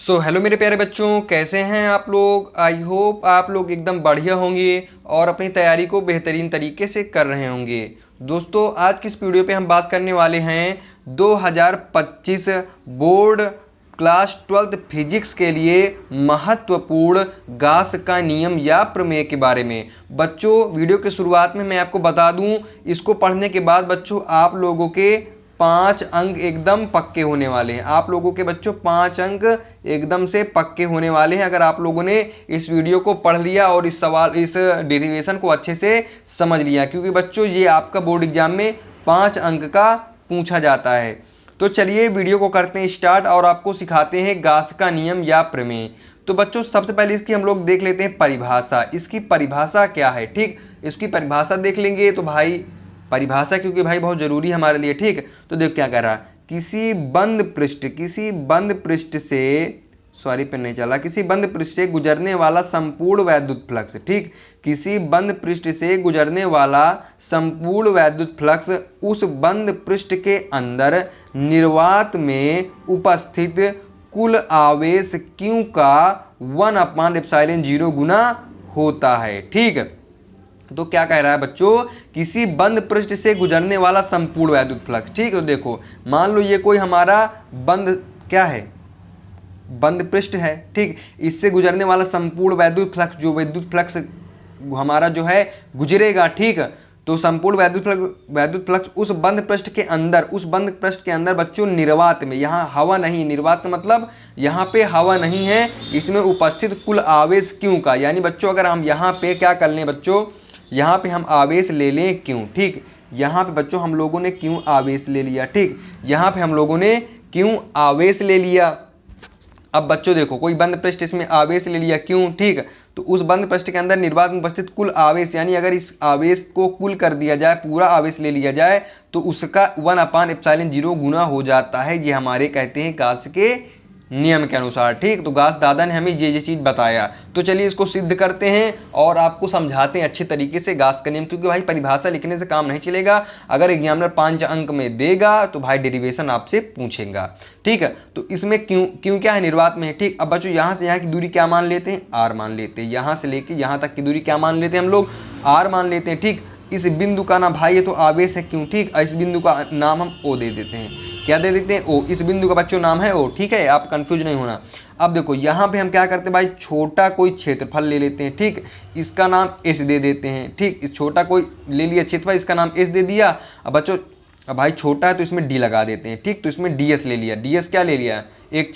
So hello मेरे प्यारे बच्चों, कैसे हैं आप लोग। आई होप आप लोग एकदम बढ़िया होंगे और अपनी तैयारी को बेहतरीन तरीके से कर रहे होंगे। दोस्तों, आज की इस वीडियो पे हम बात करने वाले हैं 2025 बोर्ड क्लास 12th फिजिक्स के लिए महत्वपूर्ण गास का नियम या प्रमेय के बारे में। बच्चों, वीडियो के शुरुआत में मैं आपको बता दूं, इसको पढ़ने के बाद बच्चों आप लोगों के 5 अंक एकदम पक्के होने वाले हैं। आप लोगों के बच्चों 5 अंक एकदम से पक्के होने वाले हैं अगर आप लोगों ने इस वीडियो को पढ़ लिया और इस डेरिवेशन को अच्छे से समझ लिया, क्योंकि बच्चों ये आपका बोर्ड एग्जाम में 5 अंक का पूछा जाता है। तो चलिए वीडियो को करते हैं स्टार्ट और आपको सिखाते हैं गास का नियम या प्रमेय। तो बच्चों, सबसे पहले इसकी हम लोग देख लेते हैं परिभाषा। इसकी परिभाषा क्या है, ठीक। इसकी परिभाषा देख लेंगे तो भाई परिभाषा, क्योंकि भाई बहुत जरूरी है हमारे लिए, ठीक। तो देखो क्या कह रहा है, किसी बंद पृष्ठ से किसी बंद पृष्ठ से गुजरने वाला संपूर्ण वैद्युत फ्लक्स, ठीक। किसी बंद पृष्ठ से गुजरने वाला संपूर्ण वैद्युत फ्लक्स उस बंद पृष्ठ के अंदर निर्वात में उपस्थित कुल आवेश Q का 1/ε0 गुना होता है, ठीक। तो क्या कह रहा है बच्चों, किसी बंद पृष्ठ से गुजरने वाला संपूर्ण वैद्युत फ्लक्स, ठीक। तो देखो मान लो ये कोई हमारा बंद पृष्ठ है, ठीक। इससे गुजरने वाला संपूर्ण वैद्युत फ्लक्स, जो विद्युत फ्लक्स हमारा जो है गुजरेगा, ठीक। तो संपूर्ण वैद्युत फ्लक्स उस बंद पृष्ठ के अंदर बच्चों निर्वात में, यहाँ हवा नहीं, निर्वात का मतलब यहाँ पे हवा नहीं है, इसमें उपस्थित कुल आवेश Q का, यानी बच्चों अगर हम यहाँ पे क्या कर लें बच्चों, यहाँ पे हम आवेश ले लें Q, ठीक। यहाँ पे बच्चों हम लोगों ने Q आवेश ले लिया, ठीक। यहाँ पे हम लोगों ने Q आवेश ले लिया। अब बच्चों देखो, कोई बंद पृष्ठ इसमें आवेश ले लिया Q, ठीक। तो उस बंद पृष्ठ के अंदर निर्वात में उपस्थित कुल आवेश, यानी अगर इस आवेश को कुल कर दिया जाए, पूरा आवेश ले लिया जाए, तो उसका 1/ε0 गुना हो जाता है। ये हमारे कहते हैं गास के नियम के अनुसार, ठीक। तो गास दादा ने हमें ये चीज़ बताया। तो चलिए इसको सिद्ध करते हैं और आपको समझाते हैं अच्छे तरीके से गास का नियम, क्योंकि भाई परिभाषा लिखने से काम नहीं चलेगा। अगर एग्जामिनर 5 अंक में देगा तो भाई डेरिवेशन आपसे पूछेगा, ठीक है। तो इसमें क्यों क्या है, निर्वात में है, ठीक। अब बच्चों यहाँ से यहाँ की दूरी क्या मान लेते हैं, r मान लेते हैं। यहाँ से लेके यहाँ तक की दूरी क्या मान लेते हैं हम लोग, r मान लेते हैं, ठीक। इस बिंदु का नाम भाई ये तो आवेश है Q, ठीक। इस बिंदु का नाम हम O दे देते हैं। क्या दे देते हैं, O। इस बिंदु का बच्चों नाम है O, ठीक है। आप कंफ्यूज नहीं होना। अब देखो यहाँ पे हम क्या करते हैं भाई, छोटा कोई क्षेत्रफल ले लेते हैं, ठीक। इसका नाम S दे देते हैं, ठीक। इस छोटा कोई ले लिया क्षेत्रफल, इसका नाम S दे दिया। अब बच्चों अब भाई छोटा है तो इसमें D लगा देते हैं, ठीक। तो इसमें DS ले लिया। DS क्या ले लिया, एक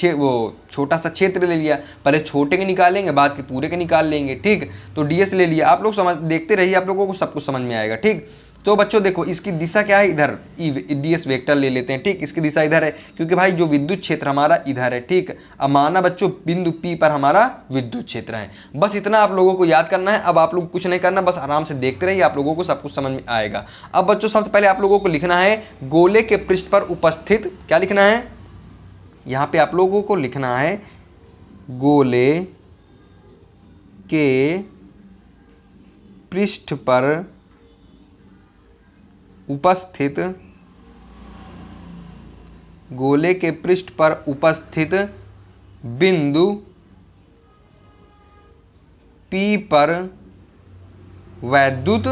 छोटा सा क्षेत्र ले लिया। पहले छोटे के निकालेंगे, बाद के पूरे के निकाल लेंगे, ठीक। तो DS ले लिया। आप लोग देखते रहिए, आप लोगों को सब कुछ समझ में आएगा, ठीक। तो बच्चों देखो इसकी दिशा क्या है, इधर DS वेक्टर ले लेते हैं, ठीक। इसकी दिशा इधर है, क्योंकि भाई जो विद्युत क्षेत्र हमारा इधर है, ठीक। अब माना बच्चों बिंदु P पर हमारा विद्युत क्षेत्र है। बस इतना आप लोगों को याद करना है। अब आप लोग कुछ नहीं करना, बस आराम से देखते रहिए, आप लोगों को सब कुछ समझ में आएगा। अब बच्चों सबसे पहले आप लोगों को लिखना है गोले के पृष्ठ पर उपस्थित, क्या लिखना है, यहाँ पे आप लोगों को लिखना है गोले के पृष्ठ पर उपस्थित, गोले के पृष्ठ पर उपस्थित बिंदु P पर वैद्युत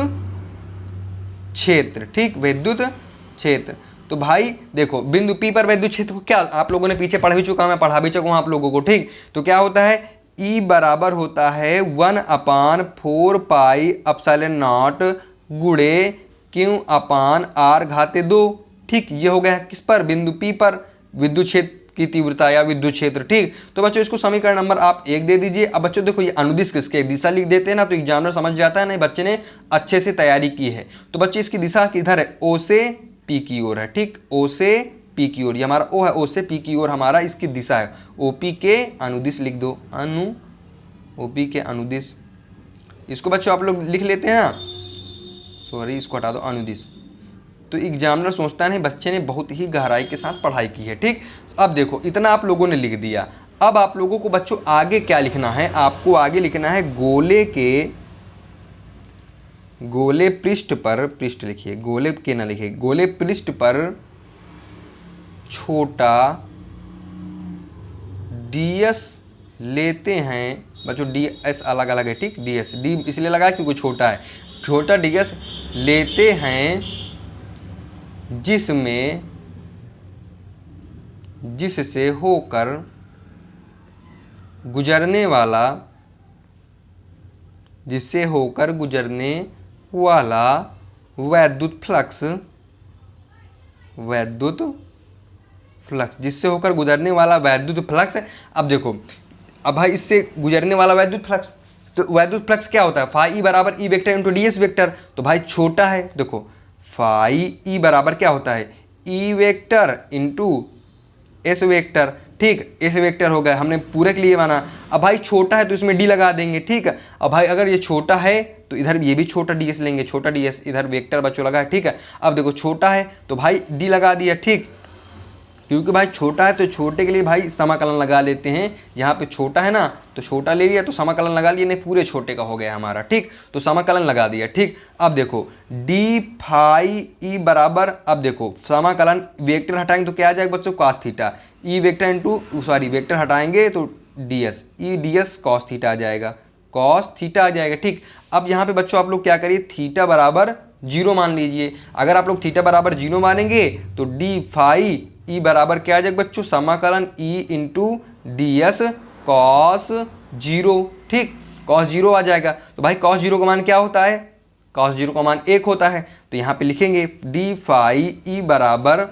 क्षेत्र, ठीक। वैद्युत क्षेत्र। तो भाई देखो बिंदु P पर वैद्युत क्षेत्र को क्या आप लोगों ने पीछे पढ़ भी चुका, मैं पढ़ा भी चुका हूं आप लोगों को, ठीक। तो क्या होता है, E बराबर होता है 1/4πε0 गुणे Q/r², ठीक। ये हो गया किस पर, बिंदु P पर विद्युत क्षेत्र की तीव्रता या विद्युत क्षेत्र, ठीक। तो बच्चों इसको समीकरण नंबर आप 1 दे दीजिए। अब बच्चों देखो ये अनुदिश किसके, दिशा लिख देते हैं ना, तो एग्जामिनर समझ जाता है नहीं बच्चे ने अच्छे से तैयारी की है। तो बच्चे इसकी दिशा किधर है, O से P की ओर है, ठीक। O से P की ओर, ये हमारा O है, O से P की ओर हमारा इसकी दिशा है। OP के अनुदिश लिख दो, OP के अनुदिश। इसको बच्चों आप लोग लिख लेते हैं, सॉरी इसको हटा दो, अनुदिश। तो एग्जामिनर सोचता नहीं बच्चे ने बहुत ही गहराई के साथ पढ़ाई की है, ठीक। अब देखो इतना आप लोगों ने लिख दिया। अब आप लोगों को बच्चों आगे क्या लिखना है, आपको आगे लिखना है गोले पृष्ठ पर, पृष्ठ लिखिए, गोले के ना लिखिए, गोले पृष्ठ पर छोटा डी एस लेते हैं बच्चों, डी एस अलग अलग है, ठीक, डी एस डी इसलिए लगा क्योंकि छोटा है, छोटा डी एस लेते हैं जिससे होकर गुजरने वाला वैद्युत फ्लक्स, जिससे होकर गुजरने वाला वैद्युत फ्लक्स। अब देखो, अब भाई इससे गुजरने वाला वैद्युत फ्लक्स, तो वैद्युत फ्लक्स क्या होता है, फाई ई बराबर ई vector into D S vector. तो भाई छोटा है, देखो फाई ई बराबर क्या होता है, ई वेक्टर इंटू एस वेक्टर, ठीक, एस वेक्टर हो गया, हमने पूरे के लिए माना। अब भाई छोटा है तो इसमें डी लगा देंगे, ठीक है। अब भाई अगर ये छोटा है तो इधर ये भी छोटा डी एस लेंगे, छोटा डी एस, इधर वेक्टर बच्चों लगा है, ठीक है। अब देखो छोटा है तो भाई डी लगा दिया, ठीक, क्योंकि भाई छोटा है तो छोटे के लिए भाई समाकलन लगा लेते हैं। यहाँ पे छोटा है ना तो छोटा ले लिया तो समाकलन लगा लिया, नहीं पूरे छोटे का हो गया हमारा, ठीक, तो समाकलन लगा दिया, ठीक। अब देखो डी फाई ई बराबर, अब देखो समाकलन वेक्टर हटाएंगे तो क्या आ जाएगा बच्चों, cos theta, E vector into sorry vector हटाएंगे तो D S, E D S cos theta आ जाएगा, कॉस थीटा आ जाएगा, ठीक। अब यहाँ पे बच्चों आप लोग क्या करिए, थीटा बराबर 0 मान लीजिए। अगर आप लोग थीटा बराबर 0 मानेंगे तो डी फाई ई बराबर क्या आ जाएगा बच्चों, समाकलन E into D S cos 0, ठीक, कॉस 0 आ जाएगा। तो भाई कॉस 0 का मान क्या होता है, कॉस 0 का मान 1 होता है। तो यहाँ पे लिखेंगे डी फाई ई बराबर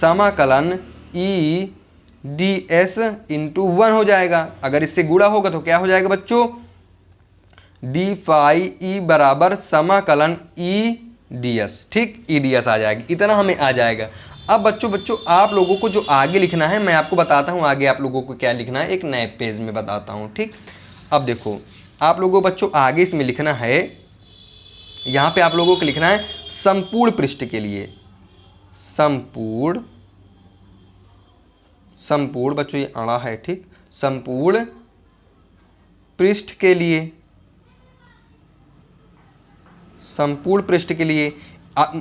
समाकलन ई डी एस इंटू 1 हो जाएगा। अगर इससे गुणा होगा तो क्या हो जाएगा बच्चों, डी फाई ई बराबर समाकलन ई डी एस, ठीक, ई डी एस आ जाएगा, इतना हमें आ जाएगा। अब बच्चों आप लोगों को जो आगे लिखना है मैं आपको बताता हूँ, आगे आप लोगों को क्या लिखना है, एक नए पेज में बताता हूँ, ठीक। अब देखो आप लोगों बच्चों आगे इसमें लिखना है, यहाँ पे आप लोगों को लिखना है संपूर्ण पृष्ठ के लिए, संपूर्ण बच्चों ये अड़ा है, ठीक, संपूर्ण पृष्ठ के लिए, संपूर्ण पृष्ठ के लिए,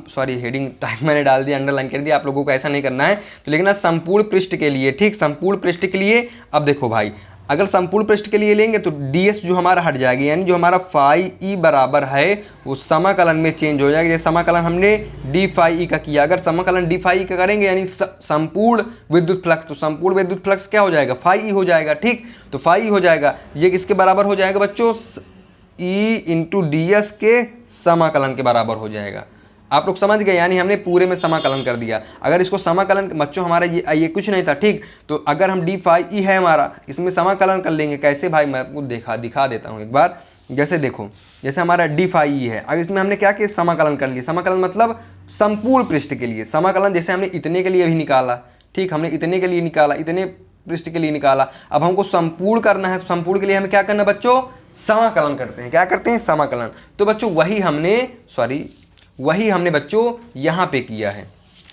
सॉरी हेडिंग टाइप मैंने डाल दिया, अंडरलाइन कर दिया, आप लोगों को ऐसा नहीं करना है, तो लिखना संपूर्ण पृष्ठ के लिए, ठीक, संपूर्ण पृष्ठ के लिए। अब देखो भाई अगर संपूर्ण पृष्ठ के लिए लेंगे तो ds जो हमारा हट जाएगा, यानी जो हमारा फाई ई बराबर है वो समाकलन में चेंज हो जाएगा। जैसे समाकलन हमने डी फाई ई का किया, अगर समाकलन डी फाई ई का करेंगे यानी संपूर्ण विद्युत फ्लक्स, तो संपूर्ण विद्युत फ्लक्स क्या हो जाएगा, फाई ई हो जाएगा, ठीक, तो फाई ई हो जाएगा। ये किसके बराबर हो जाएगा बच्चों, ई इंटू डी एस के समाकलन के बराबर हो जाएगा। आप लोग समझ गए, यानी हमने पूरे में समाकलन कर दिया। अगर इसको समाकलन बच्चों हमारा ये कुछ नहीं था, ठीक, तो अगर हम डी फाई ई है हमारा, इसमें समाकलन कर लेंगे कैसे भाई, मैं आपको दिखा देता हूँ एक बार। जैसे देखो, जैसे हमारा डी फाई ई है, अगर इसमें हमने क्या किया, समाकलन कर लिया, समाकलन मतलब संपूर्ण पृष्ठ के लिए समाकलन, जैसे हमने इतने के लिए भी निकाला, ठीक, हमने इतने के लिए निकाला, इतने पृष्ठ के लिए निकाला, अब हमको संपूर्ण करना है, तो संपूर्ण के लिए हमें क्या करना है बच्चों, समाकलन करते हैं, क्या करते हैं, समाकलन। तो बच्चों वही हमने बच्चों यहाँ पे किया है,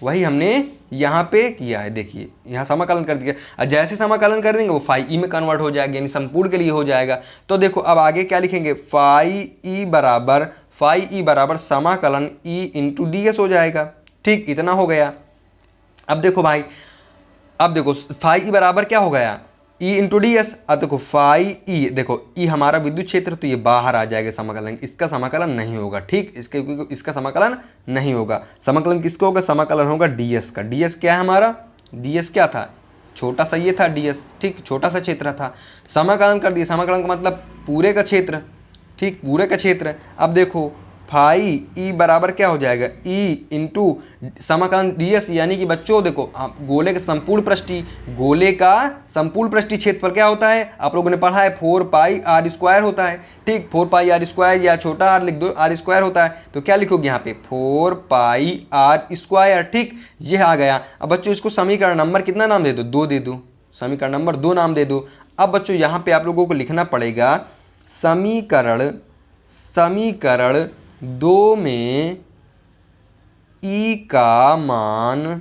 वही हमने यहाँ पे किया है, देखिए यहाँ समाकलन कर दिया, और जैसे समाकलन कर देंगे वो फाई ई में कन्वर्ट हो जाएगा, यानी संपूर्ण के लिए हो जाएगा। तो देखो अब आगे क्या लिखेंगे, फाई ई बराबर समाकलन ई इंटू डी एस हो जाएगा, ठीक, इतना हो गया। अब देखो भाई, अब देखो फाई ई बराबर क्या हो गया, ई इंटू डी एस। अब देखो फाई ई, देखो ई हमारा विद्युत क्षेत्र, तो ये बाहर आ जाएगा समाकलन, इसका समाकलन नहीं होगा, ठीक, इसका समाकलन नहीं होगा। समाकलन किसका होगा, समाकलन होगा डी एस का। डी एस क्या है हमारा, डी एस क्या था, छोटा सा ये था डी एस, ठीक, छोटा सा क्षेत्र था, समाकलन कर दिया, समाकलन का मतलब पूरे का क्षेत्र, ठीक, पूरे का क्षेत्र। अब देखो फाई ई बराबर क्या हो जाएगा, ई इंटू समाकलन डी एस, यानी कि बच्चों देखो गोले का संपूर्ण पृष्ठीय, गोले का संपूर्ण पृष्ठीय क्षेत्रफल क्या होता है, आप लोगों ने पढ़ा है 4 पाई आर स्क्वायर होता है, ठीक, 4 पाई आर स्क्वायर, या छोटा आर लिख दो, आर स्क्वायर होता है, तो क्या लिखोगे यहाँ पे 4 पाई आर स्क्वायर, ठीक, ये आ गया। अब बच्चों इसको समीकरण नंबर कितना नाम दे दो, 2 दे दो, समीकरण नंबर 2 नाम दे दो। अब बच्चों यहाँ पे आप लोगों को लिखना पड़ेगा समीकरण 2 में ई का मान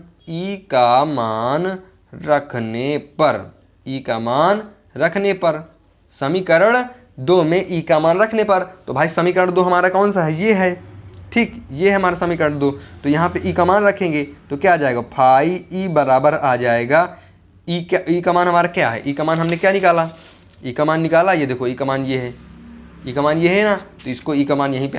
रखने पर, समीकरण 2 में ई का मान रखने पर, तो भाई समीकरण 2 हमारा कौन सा है, ये है, ठीक, ये है हमारा समीकरण 2। तो यहाँ पे ई का मान रखेंगे तो क्या आ जाएगा, फाई ई बराबर आ जाएगा ई का मान हमारा क्या है, ई का मान हमने क्या निकाला, ई का मान निकाला, ये देखो ई का मान ये है, ई का मान ये है ना, तो इसको ई का मान यहीं पे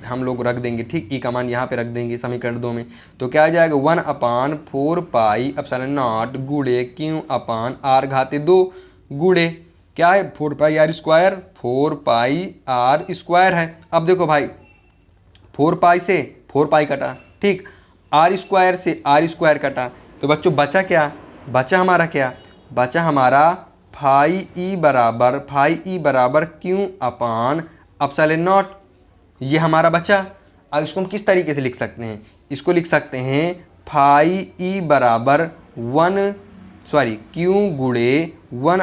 हम लोग रख देंगे, ठीक। ई का मान यहाँ पे रख देंगे समीकरण 2 में, तो क्या आ जाएगा 1/4 पाई एप्सिलॉन नॉट गुणे क्यू अपान आर घाते 2 गुणे क्या है 4 pi R square, 4 pi R square है। अब देखो भाई 4 पाई से 4 पाई कटा, ठीक, आर स्क्वायर से आर स्क्वायर कटा, तो बच्चों बचा क्या, बचा हमारा क्या, बचा हमारा फाई ई बराबर क्यू अपान एप्सिलॉन नॉट, ये हमारा बचा। अब इसको हम किस तरीके से लिख सकते हैं, इसको लिख सकते हैं फाई ई बराबर क्यू गुणे 1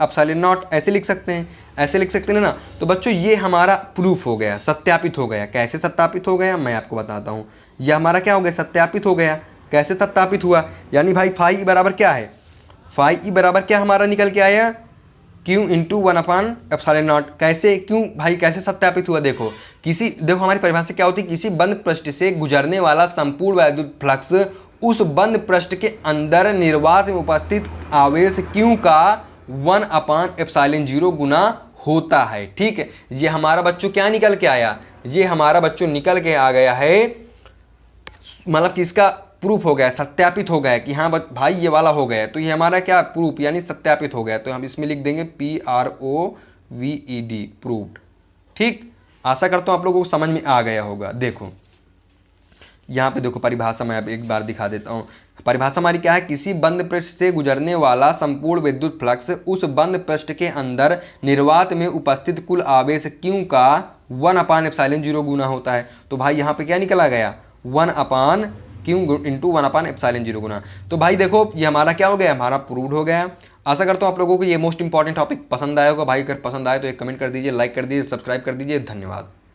एप्सिलॉन नॉट, ऐसे लिख सकते हैं, ऐसे लिख सकते हैं ना। तो बच्चों ये हमारा प्रूफ हो गया, सत्यापित हो गया। कैसे सत्यापित हो गया मैं आपको बताता हूँ। ये हमारा क्या हो गया, सत्यापित हो गया। कैसे सत्यापित हुआ, यानी भाई फाई ई बराबर क्या है, फाई ई बराबर क्या हमारा निकल के आया क्यू इंटू 1 एप्सिलॉन नॉट। कैसे, क्यों भाई कैसे सत्यापित हुआ, देखो हमारी परिभाषा क्या होती है, किसी बंद पृष्ठ से गुजरने वाला संपूर्ण वैद्युत फ्लक्स उस बंद पृष्ठ के अंदर निर्वात में उपस्थित आवेश क्यू का 1/ε0 गुना होता है, ठीक है। ये हमारा बच्चों क्या निकल के आया, ये हमारा बच्चों निकल के आ गया है, मतलब कि इसका प्रूफ हो गया, सत्यापित हो गया कि हाँ भाई ये वाला हो गया। तो ये हमारा क्या प्रूफ यानी सत्यापित हो गया, तो हम इसमें लिख देंगे PROVED प्रूव्ड, ठीक। आशा करता हूँ आप लोगों को समझ में आ गया होगा। देखो यहाँ पे देखो परिभाषा मैं अब एक बार दिखा देता हूँ। परिभाषा हमारी क्या है, किसी बंद पृष्ठ से गुजरने वाला संपूर्ण विद्युत फ्लक्स उस बंद पृष्ठ के अंदर निर्वात में उपस्थित कुल आवेश क्यू का 1/ε0 गुना होता है। तो भाई यहाँ पे क्या निकला गया 1/Q इंटू 1/ε0 गुना। तो भाई देखो ये हमारा क्या हो गया, हमारा प्रूव्ड हो गया। आशा करता हूँ आप लोगों को ये मोस्ट इंपॉर्टेंट टॉपिक पसंद आया होगा। भाई अगर पसंद आए तो एक कमेंट कर दीजिए, लाइक कर दीजिए, सब्सक्राइब कर दीजिए। धन्यवाद।